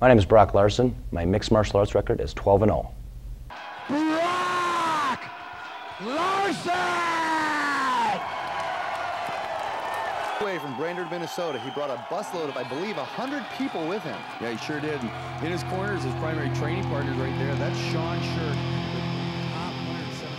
My name is Brock Larson. My mixed martial arts record is 12-0. Brock Larson! Away from Brainerd, Minnesota. He brought a busload of, I believe, 100 people with him. Yeah, he sure did. In his corner is his primary training partner right there. That's Sean Shirk. Top 107.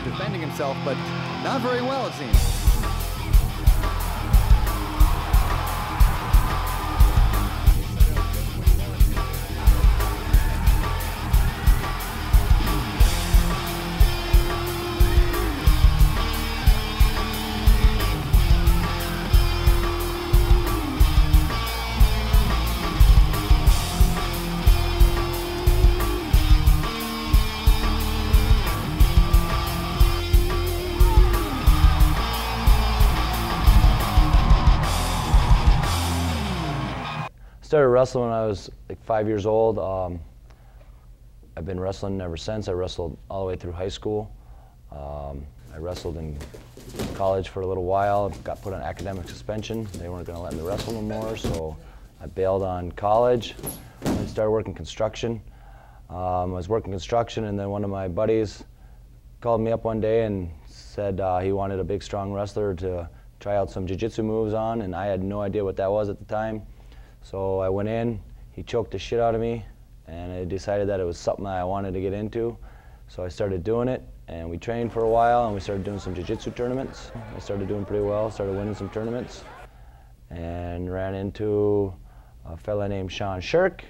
Defending himself, but not very well, it seems. Started wrestling when I was like 5 years old. I've been wrestling ever since. I wrestled all the way through high school. I wrestled in college for a little while. Got put on academic suspension. They weren't going to let me wrestle no more, so I bailed on college and started working construction. I was working construction, and then one of my buddies called me up one day and said he wanted a big, strong wrestler to try out some jiu-jitsu moves on, and I had no idea what that was at the time. So I went in, he choked the shit out of me, and I decided that it was something that I wanted to get into. So I started doing it, and we trained for a while, and we started doing some jiu-jitsu tournaments. I started doing pretty well, started winning some tournaments, and ran into a fella named Sean Shirk,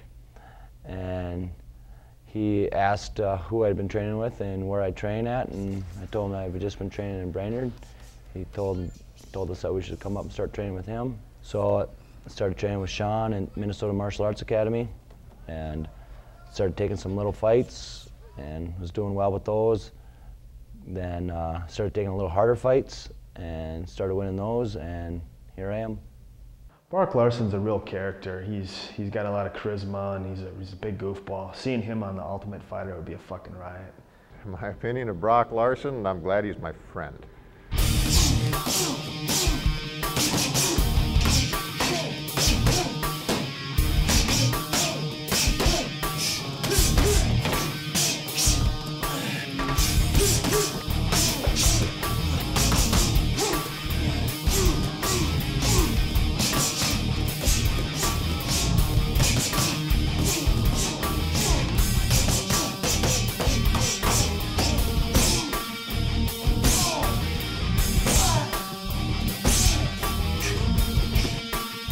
and he asked who I'd been training with and where I train at, and I told him I'd just been training in Brainerd. He told us that we should come up and start training with him. So I started training with Sean in Minnesota Martial Arts Academy, and started taking some little fights and was doing well with those. Then started taking a little harder fights and started winning those, and here I am. Brock Larson's a real character. He's got a lot of charisma, and he's a big goofball. Seeing him on The Ultimate Fighter would be a fucking riot. In my opinion of Brock Larson, I'm glad he's my friend.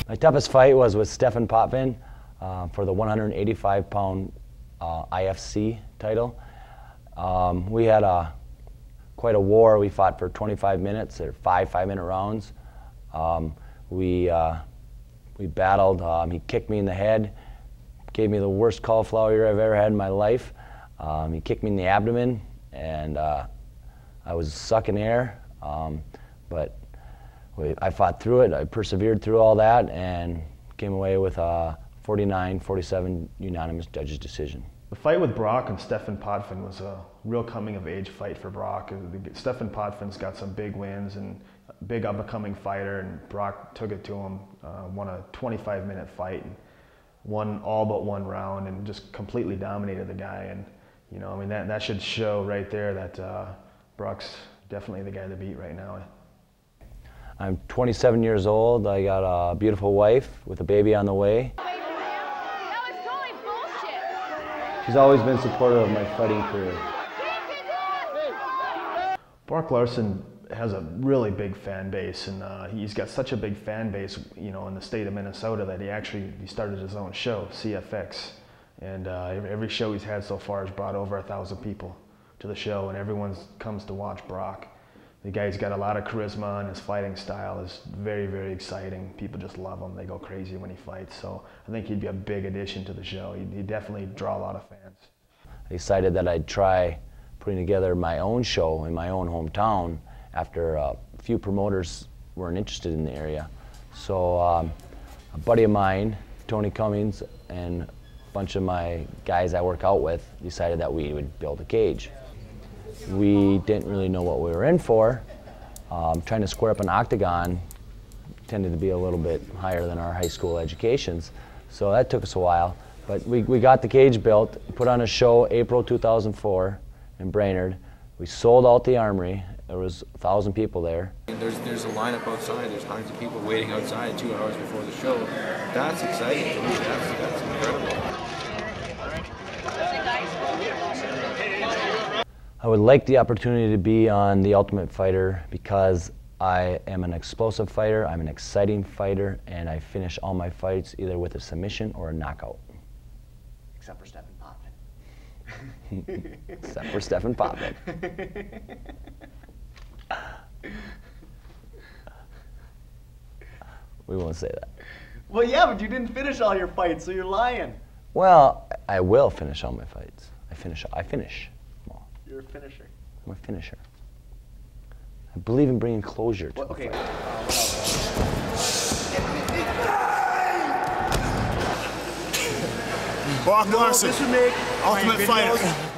My toughest fight was with Stefan Potvin for the 185-pound IFC title. We had quite a war. We fought for 25 minutes. There were five-minute rounds. We battled. He kicked me in the head, gave me the worst cauliflower ear I've ever had in my life. He kicked me in the abdomen, and I was sucking air, but I fought through it. I persevered through all that and came away with a 49-47 unanimous judges decision. The fight with Brock and Stefan Potvin was a real coming-of-age fight for Brock. Stefan Potvin's got some big wins and a big up-and-coming fighter, and Brock took it to him, won a 25-minute fight, and won all but one round, and just completely dominated the guy. And you know, I mean, that should show right there that Brock's definitely the guy to beat right now. I'm 27 years old. I got a beautiful wife with a baby on the way. That was totally bullshit. She's always been supportive of my fighting career. Brock Larson has a really big fan base, and he's got such a big fan base, you know, in the state of Minnesota that he started his own show, CFX, and every show he's had so far has brought over 1,000 people to the show, and everyone comes to watch Brock. The guy's got a lot of charisma, and his fighting style is very, very exciting. People just love him. They go crazy when he fights. So I think he'd be a big addition to the show. He'd definitely draw a lot of fans. I decided that I'd try putting together my own show in my own hometown after a few promoters weren't interested in the area. So a buddy of mine, Tony Cummings, and a bunch of my guys I work out with decided that we would build a cage. We didn't really know what we were in for. Trying to square up an octagon tended to be a little bit higher than our high school educations, so that took us a while. But we got the cage built, put on a show April 2004 in Brainerd. We sold out the Armory. There was 1,000 people there. There's a lineup outside. There's hundreds of people waiting outside 2 hours before the show. That's exciting to me. That's incredible. I would like the opportunity to be on The Ultimate Fighter because I am an explosive fighter, I'm an exciting fighter, and I finish all my fights either with a submission or a knockout. Except for Stephen Potvin. Except for Stephen Potvin. We won't say that. Well, yeah, but you didn't finish all your fights, so you're lying. Well, I will finish all my fights. I finish. Well, You're a finisher. I'm a finisher. I believe in bringing closure to Okay. the fight. Brock Larson, This would make Ultimate my videos Fighter.